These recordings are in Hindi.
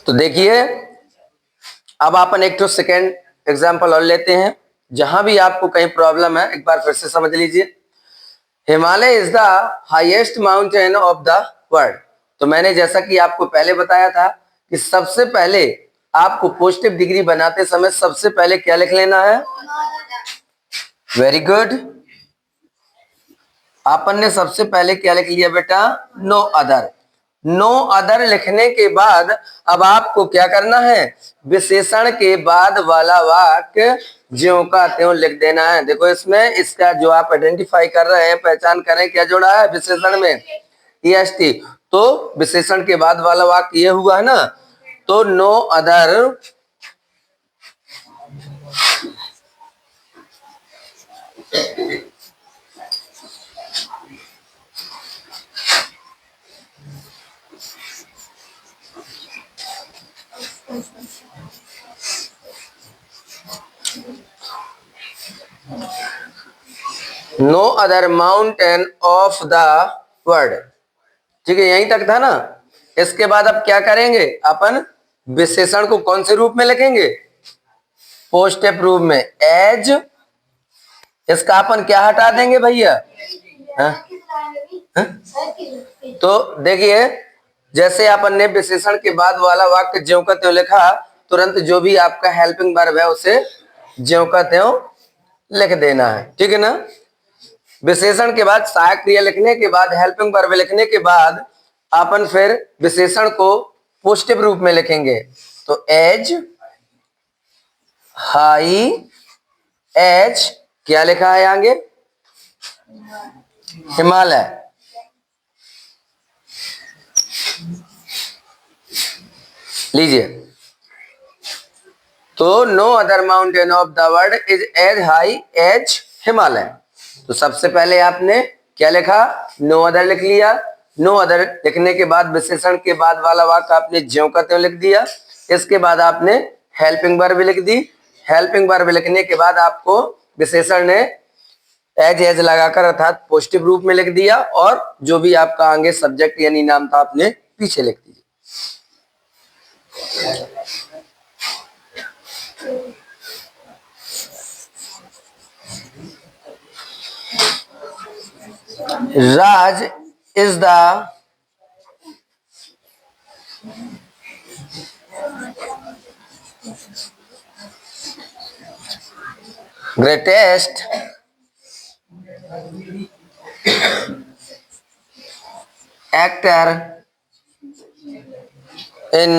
तो देखिए अब अपन एक तो सेकेंड एग्जाम्पल और लेते हैं, जहां भी आपको कहीं प्रॉब्लम है एक बार फिर से समझ लीजिए। Himalaya is the highest mountain of the world. तो मैंने जैसा कि आपको पहले बताया था कि सबसे पहले आपको पॉजिटिव डिग्री बनाते समय सबसे पहले क्या लिख लेना है? Very good. अपन ने सबसे पहले क्या लिख लिया बेटा? No other. नो अदर लिखने के बाद अब आपको क्या करना है? विशेषण के बाद वाला वाक्य ज्यों का त्यों लिख देना है। देखो इसमें इसका जो आप आइडेंटिफाई कर रहे हैं, पहचान करें क्या जोड़ा है विशेषण में? EST। तो विशेषण के बाद वाला वाक्य ये हुआ है ना, तो no other no other mountain of the world. ठीक है, यहीं तक था ना। इसके बाद अब क्या करेंगे अपन? विशेषण को कौन से रूप में लिखेंगे? पॉजिटिव रूप में, एज। इसका अपन क्या हटा देंगे भैया? तो देखिए जैसे अपन ने विशेषण के बाद वाला वाक्य ज्यों का त्यों लिखा, तुरंत जो भी आपका हेल्पिंग वर्ब है उसे ज्यों का त्यों लिख देना है। ठीक है ना। विशेषण के बाद सहायक क्रिया लिखने के बाद, हेल्पिंग वर्ब लिखने के बाद अपन फिर विशेषण को पॉजिटिव रूप में लिखेंगे। तो एज, हाई, एज क्या लिखा है आगे? हिमालय। लीजिए, तो no other mountain of the world is as high as Himalaya. तो सबसे पहले आपने क्या लिखा? नो अदर लिख लिया। नो अदर लिखने के बाद विशेषण के बाद वाला वाक्य आपने ज्यों का त्यों लिख दिया। इसके बाद आपने हेल्पिंग वर्ब लिख दी। हेल्पिंग वर्ब लिखने के बाद आपको विशेषण ने एज लगाकर अर्थात पॉजिटिव रूप में लिख दिया, और जो भी आपका आगे सब्जेक्ट यानी नाम था आपने पीछे लिख दिया। Raj is the greatest actor in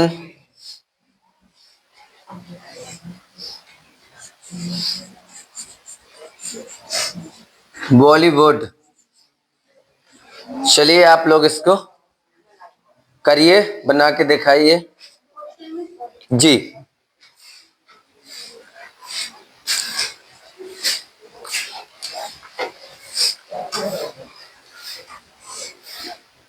Bollywood. चलिए आप लोग इसको करिए, बना के दिखाइए जी।